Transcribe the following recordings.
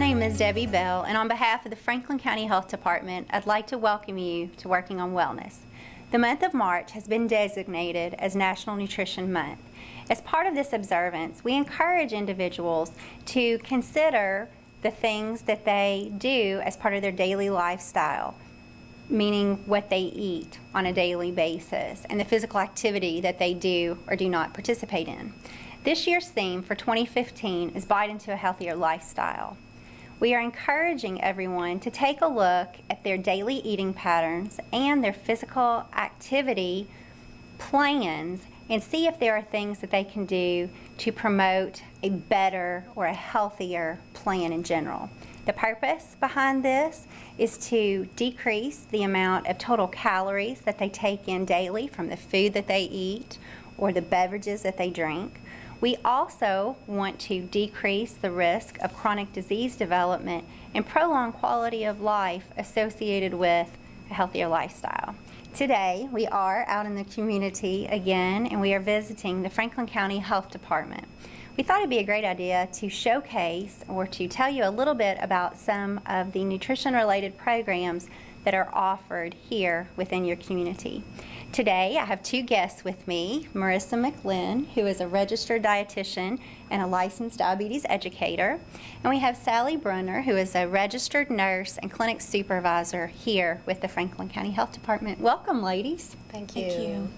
name is Debbie Bell, and on behalf of the Franklin County Health Department, I'd like to welcome you to Working on Wellness. The month of March has been designated as National Nutrition Month. As part of this observance, we encourage individuals to consider the things that they do as part of their daily lifestyle, meaning what they eat on a daily basis and the physical activity that they do or do not participate in. This year's theme for 2015 is Bite into a Healthier Lifestyle. We are encouraging everyone to take a look at their daily eating patterns and their physical activity plans and see if there are things that they can do to promote a better or a healthier plan in general. The purpose behind this is to decrease the amount of total calories that they take in daily from the food that they eat or the beverages that they drink. We also want to decrease the risk of chronic disease development and prolong quality of life associated with a healthier lifestyle. Today, we are out in the community again, and we are visiting the Franklin County Health Department. We thought it'd be a great idea to showcase or to tell you a little bit about some of the nutrition-related programs that are offered here within your community. Today, I have two guests with me, Marissa McLynn, who is a registered dietitian and a licensed diabetes educator, and we have Sally Brunner, who is a registered nurse and clinic supervisor here with the Franklin County Health Department. Welcome, ladies. Thank you. Thank you.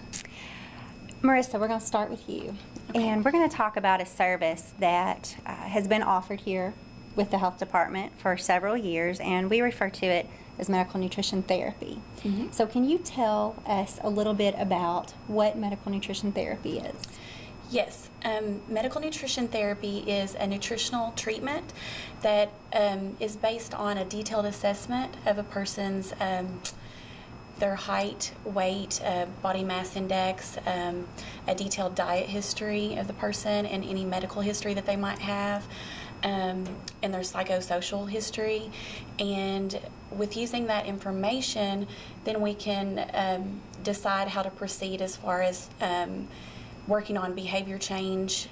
Marissa, we're going to start with you, and we're going to talk about a service that has been offered here with the health department for several years, and we refer to it as medical nutrition therapy. Mm-hmm. So can you tell us a little bit about what medical nutrition therapy is? Yes, medical nutrition therapy is a nutritional treatment that is based on a detailed assessment of a person's their height, weight, body mass index, a detailed diet history of the person and any medical history that they might have, and their psychosocial history. And with using that information, then we can decide how to proceed as far as working on behavior change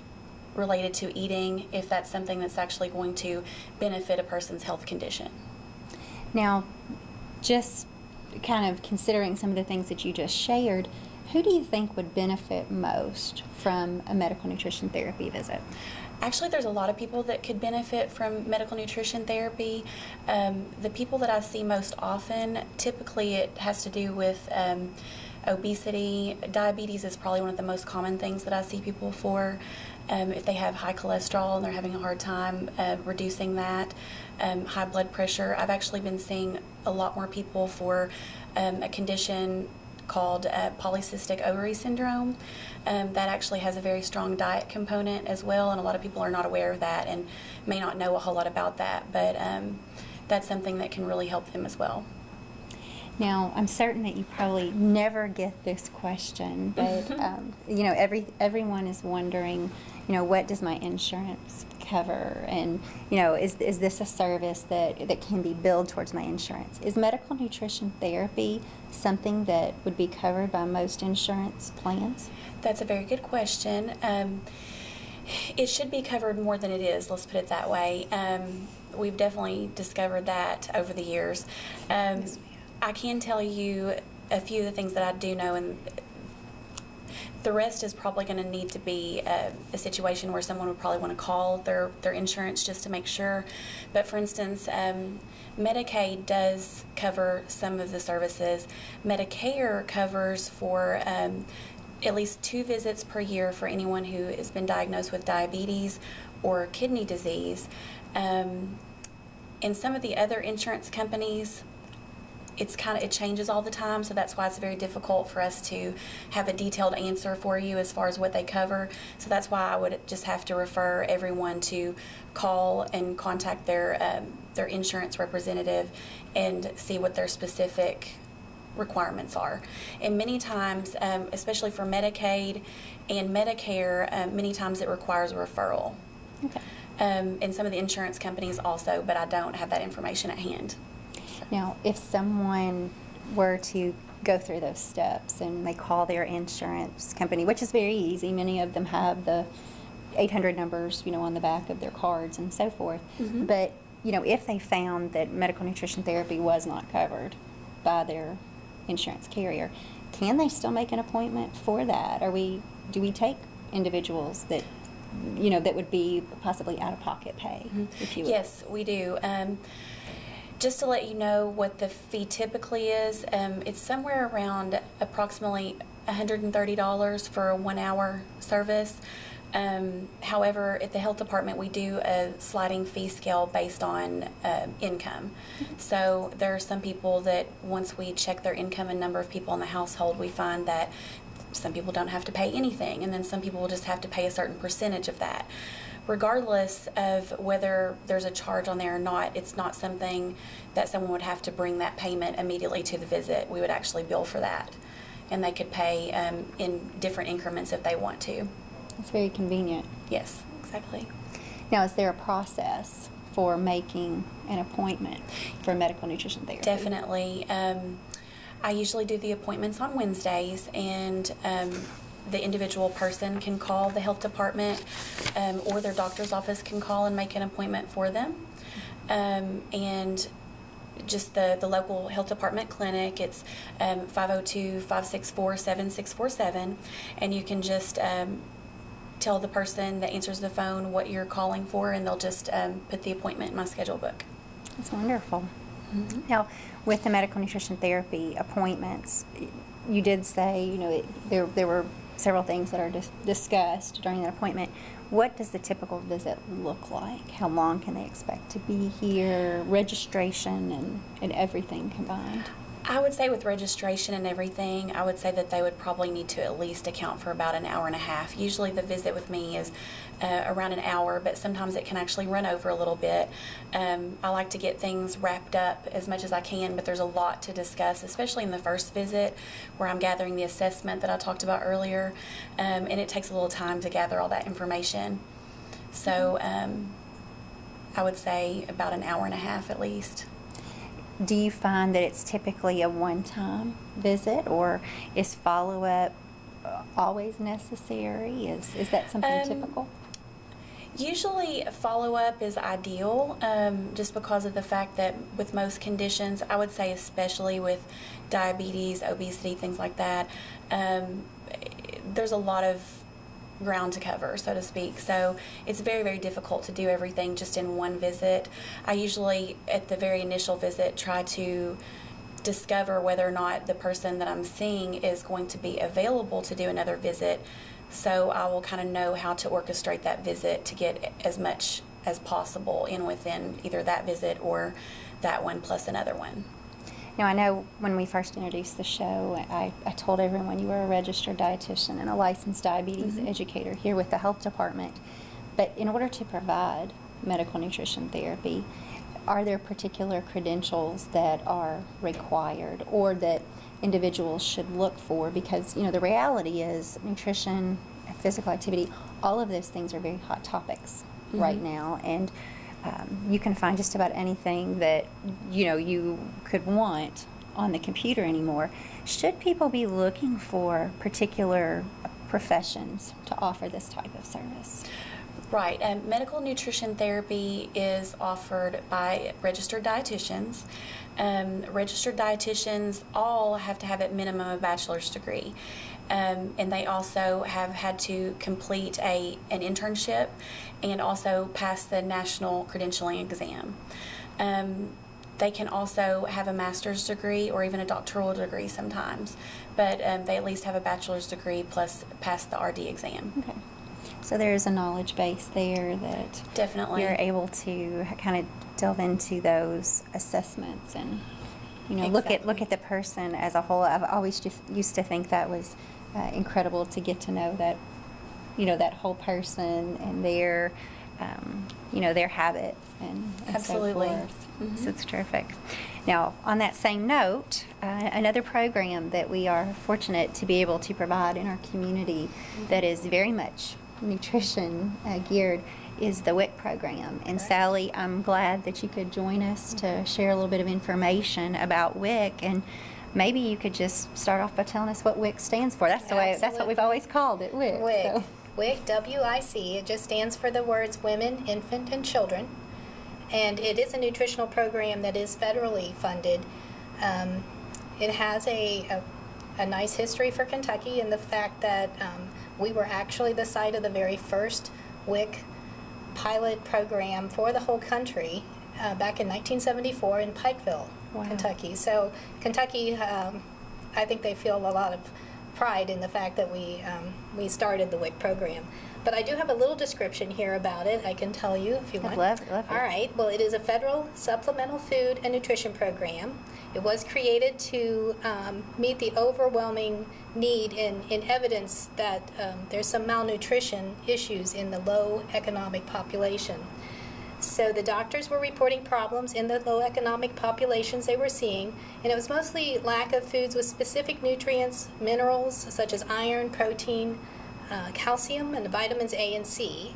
related to eating, if that's something that's actually going to benefit a person's health condition. Now, just kind of considering some of the things that you just shared, who do you think would benefit most from a medical nutrition therapy visit? Actually, there's a lot of people that could benefit from medical nutrition therapy. The people that I see most often, typically it has to do with obesity. Diabetes is probably one of the most common things that I see people for. If they have high cholesterol and they're having a hard time reducing that, high blood pressure. I've actually been seeing a lot more people for a condition called polycystic ovary syndrome. That actually has a very strong diet component as well, and a lot of people are not aware of that and may not know a whole lot about that, but that's something that can really help them as well. Now, I'm certain that you probably never get this question, but you know, everyone is wondering, you know, what does my insurance cover, and you know, is this a service that can be billed towards my insurance? Is medical nutrition therapy something that would be covered by most insurance plans? That's a very good question. It should be covered more than it is, let's put it that way. We've definitely discovered that over the years. Yes. I can tell you a few of the things that I do know, and the rest is probably going to need to be a situation where someone would probably want to call their insurance just to make sure. But for instance, Medicaid does cover some of the services. Medicare covers for at least 2 visits per year for anyone who has been diagnosed with diabetes or kidney disease. And some of the other insurance companies, it changes all the time, so that's why it's very difficult for us to have a detailed answer for you as far as what they cover. So that's why I would just have to refer everyone to call and contact their insurance representative and see what their specific requirements are. And many times, especially for Medicaid and Medicare, many times it requires a referral. Okay. And some of the insurance companies also, but I don't have that information at hand. Now, if someone were to go through those steps and they call their insurance company, which is very easy, many of them have the 800 numbers, you know, on the back of their cards and so forth. Mm-hmm. But if they found that medical nutrition therapy was not covered by their insurance carrier, can they still make an appointment for that? Do we take individuals that, that would be possibly out-of-pocket pay, if you will? Yes, we do. Just to let you know what the fee typically is, it's somewhere around approximately $130 for a 1-hour service. However, at the health department, we do a sliding fee scale based on income. So there are some people that once we check their income and number of people in the household, we find that some people don't have to pay anything, and then some people will just have to pay a certain percentage of that. Regardless of whether there's a charge on there or not, it's not something that someone would have to bring that payment immediately to the visit. We would actually bill for that, and they could pay in different increments if they want to. It's very convenient. Yes, exactly. Now, is there a process for making an appointment for medical nutrition therapy? Definitely. I usually do the appointments on Wednesdays, and the individual person can call the health department or their doctor's office can call and make an appointment for them. And just the local health department clinic, it's 502-564-7647, and you can just tell the person that answers the phone what you're calling for, and they'll just put the appointment in my schedule book. That's wonderful. Now, with the medical nutrition therapy appointments, you did say, there were several things that are discussed during that appointment. What does the typical visit look like? How long can they expect to be here? Registration and everything combined? I would say with registration and everything, I would say that they would probably need to at least account for about an hour and a half. Usually the visit with me is around an hour, but sometimes it can actually run over a little bit. I like to get things wrapped up as much as I can, but there's a lot to discuss, especially in the first visit where I'm gathering the assessment that I talked about earlier, and it takes a little time to gather all that information. So I would say about an hour and a half at least. Do you find that it's typically a one-time visit, or is follow-up always necessary? Is that something typical? Usually follow-up is ideal, just because of the fact that with most conditions, I would say especially with diabetes, obesity, things like that, there's a lot of ground to cover, so to speak. So it's very, very difficult to do everything just in one visit. I usually, at the very initial visit, try to discover whether or not the person that I'm seeing is going to be available to do another visit. So I will kind of know how to orchestrate that visit to get as much as possible in within either that visit or that one plus another one. Now, I know when we first introduced the show, I told everyone you were a registered dietitian and a licensed diabetes educator here with the health department. But in order to provide medical nutrition therapy, are there particular credentials that are required or that individuals should look for? Because, the reality is nutrition, physical activity, all of those things are very hot topics right now. And you can find just about anything that you could want on the computer anymore. Should people be looking for particular professions to offer this type of service? Right. Medical nutrition therapy is offered by registered dietitians. Registered dietitians all have to have at minimum a bachelor's degree. And they also have had to complete an internship and also pass the national credentialing exam. They can also have a master's degree or even a doctoral degree sometimes, but they at least have a bachelor's degree plus pass the RD exam. Okay. So there's a knowledge base there that definitely you're able to kind of delve into those assessments and Exactly. look at the person as a whole. I've always just used to think that was incredible to get to know that that whole person and their their habits and Absolutely. so forth. So it's terrific. Now, on that same note, another program that we are fortunate to be able to provide in our community that is very much nutrition geared is the WIC program. And Sally, I'm glad that you could join us to share a little bit of information about WIC, and maybe you could just start off by telling us what WIC stands for. That's the way. That's what we've always called it, WIC. WIC. So. WIC, W-I-C. It just stands for the words Women, Infant, and Children. And it is a nutritional program that is federally funded. It has a nice history for Kentucky in the fact that we were actually the site of the very first WIC pilot program for the whole country back in 1974 in Pikeville, Wow. Kentucky. So Kentucky, I think they feel a lot of pride in the fact that we started the WIC program. But I do have a little description here about it. I can tell you if you want. Love it. All right. Well, it is a federal supplemental food and nutrition program. It was created to meet the overwhelming need in evidence that there's some malnutrition issues in the low economic population. So the doctors were reporting problems in the low economic populations they were seeing, and it was mostly lack of foods with specific nutrients, minerals such as iron, protein, calcium, and the vitamins A and C.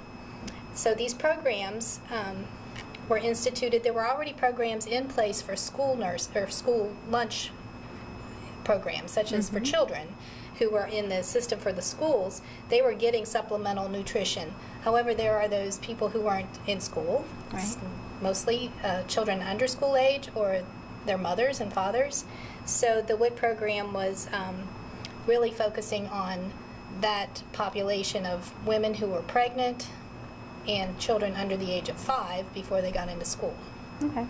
So these programs were instituted. There were already programs in place for school lunch programs, such as for children who were in the system for the schools. They were getting supplemental nutrition. However, there are those people who aren't in school, Right. mostly children under school age or their mothers and fathers. So the WIC program was really focusing on that population of women who were pregnant and children under the age of 5 before they got into school. Okay.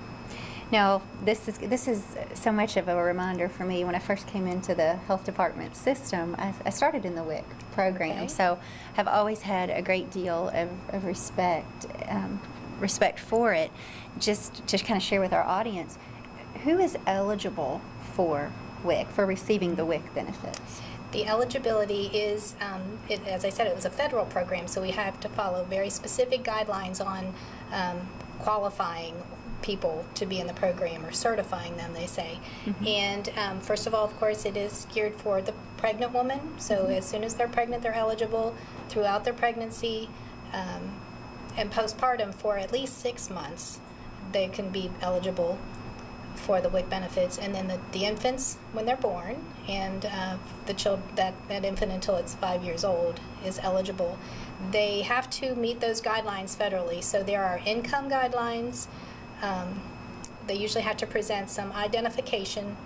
Now, this is so much of a reminder for me. When I first came into the health department system, I started in the WIC program, Okay. so I've always had a great deal of respect for it. Just to kind of share with our audience, who is eligible for WIC, for receiving the WIC benefits? The eligibility is, as I said, it was a federal program, so we have to follow very specific guidelines on qualifying people to be in the program or certifying them, they say. And first of all, of course, it is geared for the pregnant woman. So as soon as they're pregnant, they're eligible throughout their pregnancy and postpartum for at least 6 months. They can be eligible for the WIC benefits, and then the infants when they're born, and that infant until it's 5 years old is eligible. They have to meet those guidelines federally. So there are income guidelines. They usually have to present some identification,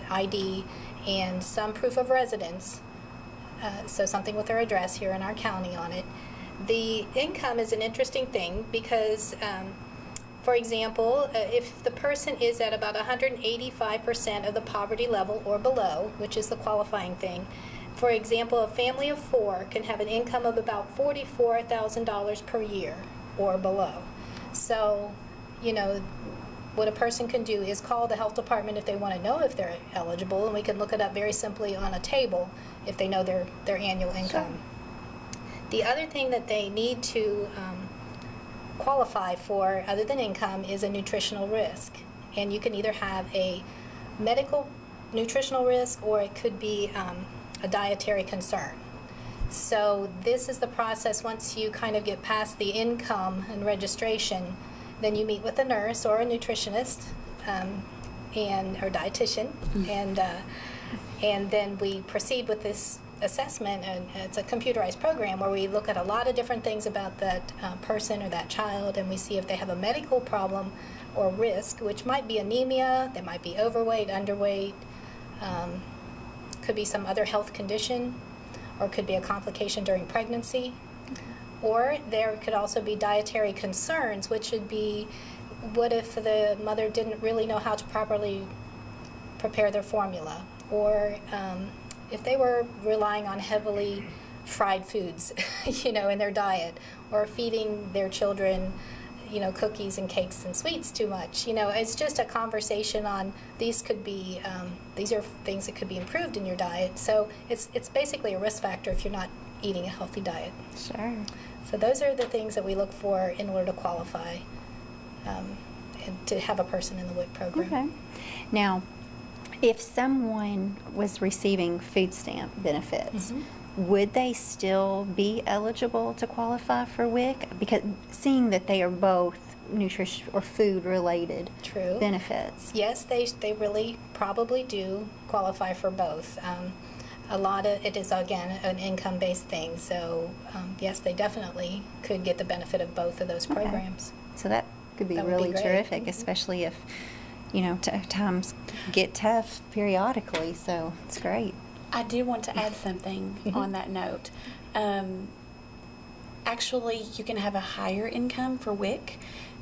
ID, and some proof of residence, so something with their address here in our county on it. The income is an interesting thing because, for example, if the person is at about 185% of the poverty level or below, which is the qualifying thing, for example, a family of 4 can have an income of about $44,000 per year or below. So, what a person can do is call the health department if they want to know if they're eligible, and we can look it up very simply on a table if they know their annual income. Sure. The other thing that they need to qualify for, other than income, is a nutritional risk. And you can either have a medical nutritional risk or it could be a dietary concern. So this is the process. Once you kind of get past the income and registration, then you meet with a nurse or a nutritionist or dietitian, and then we proceed with this assessment. And it's a computerized program where we look at a lot of different things about that person or that child, and we see if they have a medical problem or risk, which might be anemia, they might be overweight, underweight, could be some other health condition, or could be a complication during pregnancy. Or there could also be dietary concerns, which would be, what if the mother didn't really know how to properly prepare their formula? Or if they were relying on heavily fried foods, in their diet, or feeding their children, cookies and cakes and sweets too much. It's just a conversation on these are things that could be improved in your diet. So it's basically a risk factor if you're not eating a healthy diet. Sure. So those are the things that we look for in order to qualify and to have a person in the WIC program. Okay. Now, if someone was receiving food stamp benefits, would they still be eligible to qualify for WIC? Because seeing that they are both nutrition or food related True. benefits. Yes, they really probably do qualify for both. A lot of it is, again, an income-based thing. So, yes, they definitely could get the benefit of both of those programs. So that could be That would be really great. terrific, especially if, times get tough periodically, so it's great. I do want to add something on that note. Actually, you can have a higher income for WIC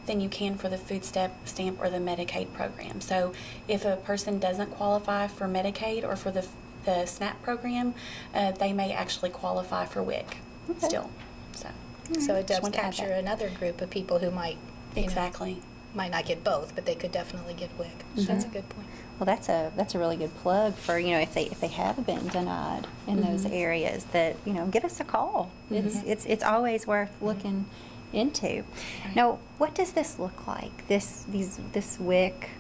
than you can for the food stamp or the Medicaid program. So if a person doesn't qualify for Medicaid or for the SNAP program, they may actually qualify for WIC still. So it does want to add capture that. another group of people who might, Exactly. might not get both, but they could definitely get WIC. That's a good point. Well, that's a really good plug for, if they have been denied in those areas, that, give us a call. It's always worth looking into. Now, what does this look like? This WIC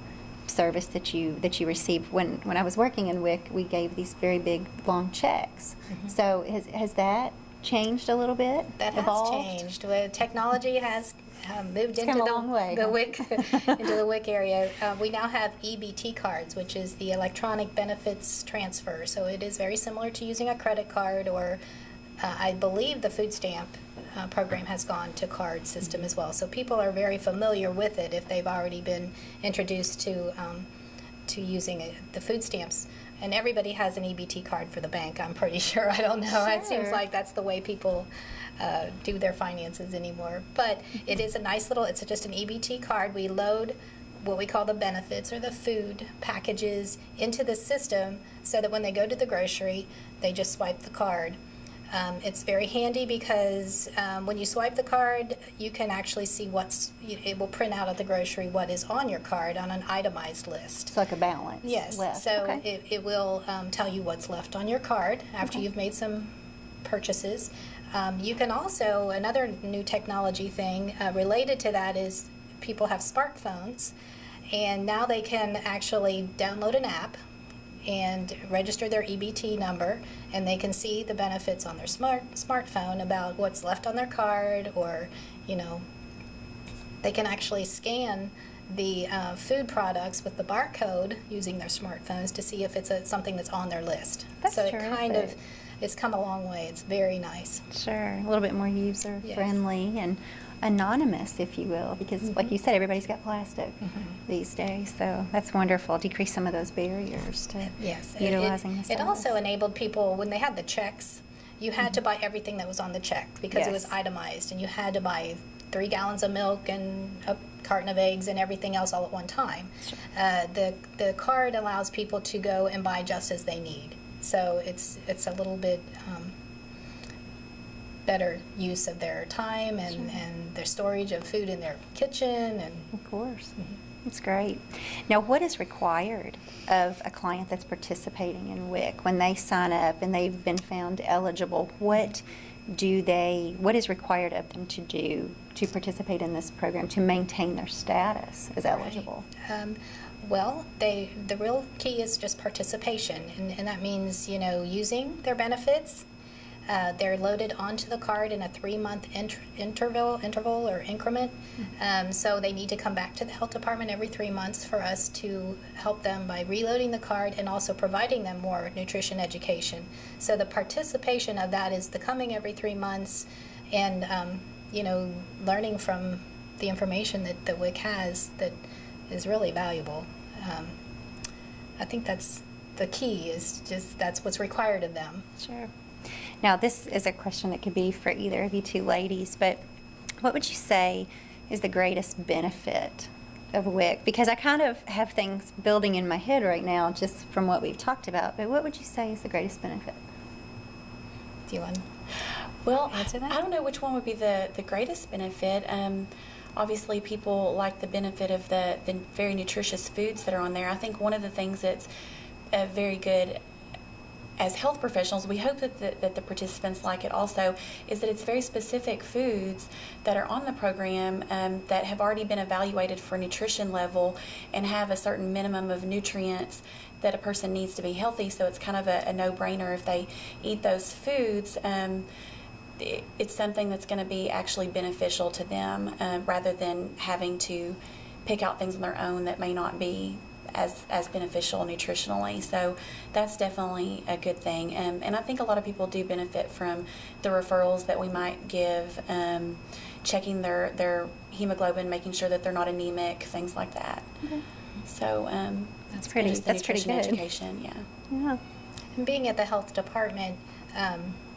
service that you received? When I was working in WIC, we gave these very big long checks. So has that changed a little bit? That has evolved? changed. Well, technology has moved into come a long way, the huh? WIC into the WIC area. We now have EBT cards, which is the electronic benefits transfer. So it is very similar to using a credit card, or I believe the food stamp program has gone to card system as well. So people are very familiar with it if they've already been introduced to using the food stamps. And everybody has an EBT card for the bank, I'm pretty sure. I don't know. It seems Sure. like that's the way people do their finances anymore. But it is a nice little, it's just an EBT card. We load what we call the benefits or the food packages into the system so that when they go to the grocery, they just swipe the card. It's very handy because when you swipe the card, you can actually see it will print out at the grocery what is on your card on an itemized list. It's like a balance. Yes, left. so Okay. it will tell you what's left on your card after you've made some purchases. You can also, another new technology thing related to that is people have smartphones, and now they can actually download an app and register their EBT number, and they can see the benefits on their smartphone about what's left on their card, or they can actually scan the food products with the barcode using their smartphones to see if it's something that's on their list. That's so it kind of, terrific. it's come a long way. It's very nice. Sure, a little bit more user friendly and anonymous, if you will, because like you said, everybody's got plastic these days, so that's wonderful. Decrease some of those barriers to utilizing the It service. also enabled people, when they had the checks, you had to buy everything that was on the check because it was Yes. itemized, and you had to buy 3 gallons of milk and a carton of eggs and everything else all at one time. The card allows people to go and buy just as they need, so it's a little bit better use of their time and their storage of food in their kitchen. And Of course. That's great. Now, what is required of a client that's participating in WIC when they sign up and they've been found eligible? What is required of them to do to participate in this program to maintain their status as eligible? Well, the real key is just participation, and that means using their benefits. They're loaded onto the card in a 3-month interval or increment. So they need to come back to the health department every 3 months for us to help them by reloading the card and also providing them more nutrition education. So the participation of that is the coming every 3 months and, learning from the information that WIC has that is really valuable. I think that's the key, is just that's what's required of them. Sure. Now, this is a question that could be for either of you two ladies, but what would you say is the greatest benefit of WIC? Because I kind of have things building in my head right now just from what we've talked about, but what would you say is the greatest benefit? Do you want Well, to answer that? I don't know which one would be the greatest benefit. Obviously, people like the benefit of the very nutritious foods that are on there. I think one of the things that's very good as health professionals, we hope that the participants like it also, is that it's very specific foods that are on the program that have already been evaluated for nutrition level and have a certain minimum of nutrients that a person needs to be healthy. So it's kind of a no-brainer if they eat those foods. It's something that's going to be actually beneficial to them rather than having to pick out things on their own that may not be as beneficial nutritionally. So that's definitely a good thing. And I think a lot of people do benefit from the referrals that we might give checking their hemoglobin, making sure that they're not anemic, things like that. Okay. So That's pretty. just the That's pretty nutrition good. education. Yeah. Yeah. And being at the health department,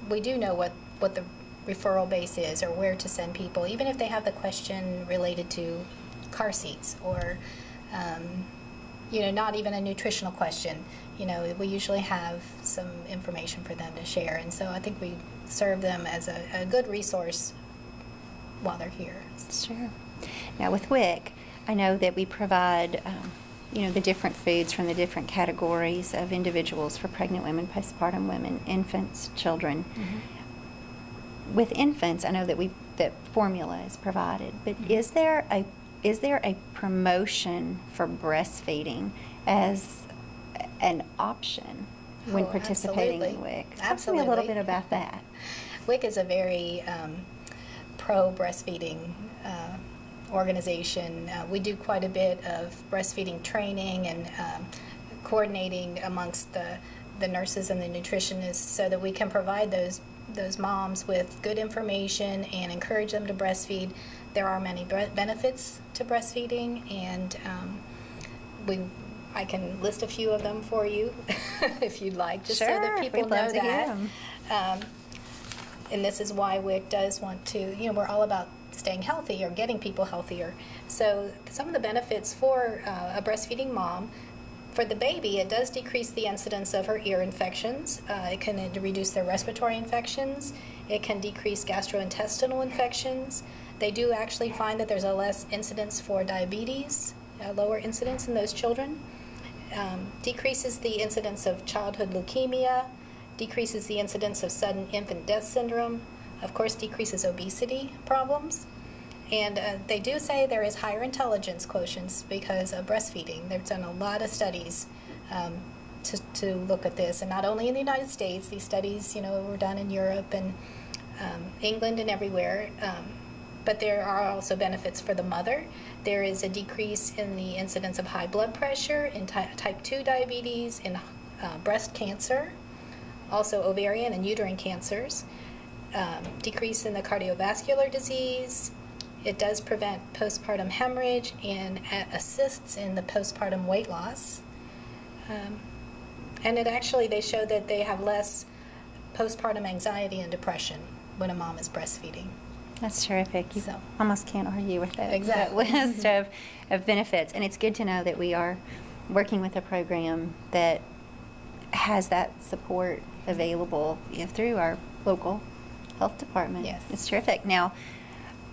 we do know what the referral base is or where to send people, even if they have the question related to car seats or, not even a nutritional question. We usually have some information for them to share. And so I think we serve them as a good resource while they're here. Sure. Now with WIC, I know that we provide, the different foods from the different categories of individuals for pregnant women, postpartum women, infants, children. Mm-hmm. With infants, I know that formula is provided, but Mm-hmm. is there a promotion for breastfeeding as an option when Oh, participating in absolutely. WIC? Talk to me a little Absolutely. bit about that. WIC is a very pro-breastfeeding organization. We do quite a bit of breastfeeding training and coordinating amongst the nurses and the nutritionists so that we can provide those moms with good information and encourage them to breastfeed. There are many benefits to breastfeeding, and I can list a few of them for you if you'd like, just so that Sure, people we'd know love to hear that. 'em. And this is why WIC does want to, we're all about staying healthy or getting people healthier. So some of the benefits for a breastfeeding mom, for the baby, it does decrease the incidence of her ear infections. It can reduce their respiratory infections. It can decrease gastrointestinal infections. They do actually find that there's a less incidence for diabetes, a lower incidence in those children. Decreases the incidence of childhood leukemia, decreases the incidence of sudden infant death syndrome, of course decreases obesity problems. And they do say there is higher intelligence quotients because of breastfeeding. They've done a lot of studies to look at this, and not only in the United States. These studies, were done in Europe and England and everywhere. But there are also benefits for the mother. There is a decrease in the incidence of high blood pressure, in type 2 diabetes, in breast cancer, also ovarian and uterine cancers, decrease in the cardiovascular disease. It does prevent postpartum hemorrhage and assists in the postpartum weight loss. And they show that they have less postpartum anxiety and depression when a mom is breastfeeding. That's terrific. You So. almost can't argue with that, Exactly. that list of benefits. And it's good to know that we are working with a program that has that support available through our local health department. Yes. It's terrific. Now,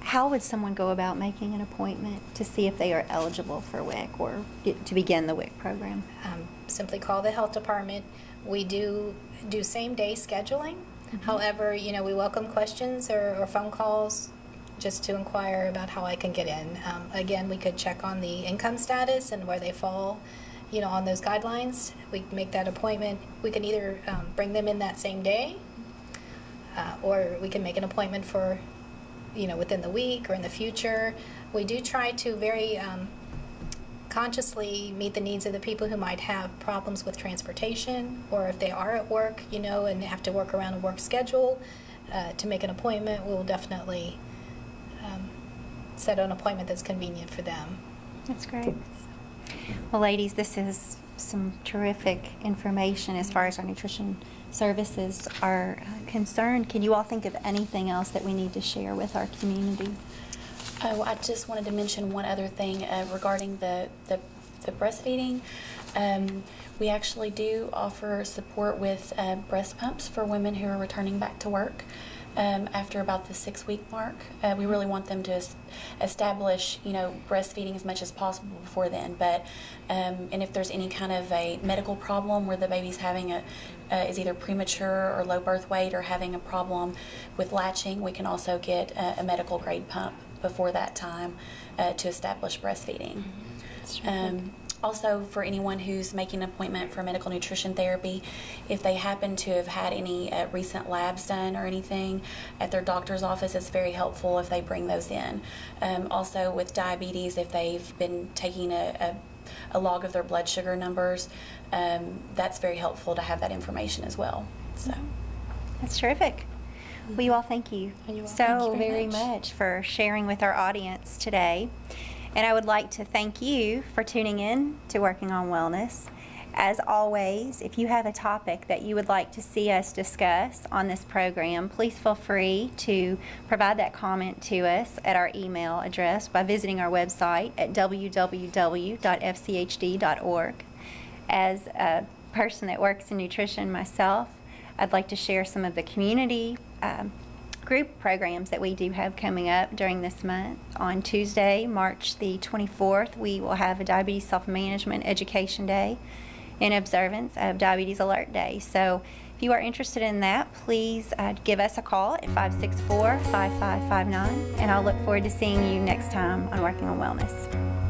how would someone go about making an appointment to see if they are eligible for WIC or to begin the WIC program? Simply call the health department. We do same-day scheduling. Mm-hmm. However, we welcome questions or phone calls just to inquire about how I can get in. Again, we could check on the income status and where they fall, on those guidelines. We can make that appointment. We can either bring them in that same day, or we can make an appointment for, within the week or in the future. We do try to very consciously meet the needs of the people who might have problems with transportation, or if they are at work, and have to work around a work schedule. To make an appointment, we'll definitely set an appointment that's convenient for them. That's great. Well, ladies, this is some terrific information as far as our nutrition services are concerned. Can you all think of anything else that we need to share with our community? Oh, I just wanted to mention one other thing regarding the breastfeeding. We actually do offer support with breast pumps for women who are returning back to work after about the 6-week mark. We really want them to establish, breastfeeding as much as possible before then. But and if there's any kind of a medical problem where the baby's having is either premature or low birth weight or having a problem with latching, we can also get a medical grade pump before that time to establish breastfeeding. Also, for anyone who's making an appointment for medical nutrition therapy, if they happen to have had any recent labs done or anything at their doctor's office, it's very helpful if they bring those in. Also, with diabetes, if they've been taking a log of their blood sugar numbers, that's very helpful to have that information as well. So, That's terrific. Well, you all, thank you You're welcome. so Thank you very very much. much for sharing with our audience today. And I would like to thank you for tuning in to Working on Wellness. As always, if you have a topic that you would like to see us discuss on this program, please feel free to provide that comment to us at our email address by visiting our website at www.fchd.org. As a person that works in nutrition myself, I'd like to share some of the community group programs that we do have coming up during this month. On Tuesday, March the 24th, we will have a Diabetes Self-Management Education Day in observance of Diabetes Alert Day. So if you are interested in that, please give us a call at 564-5559, and I'll look forward to seeing you next time on Working on Wellness.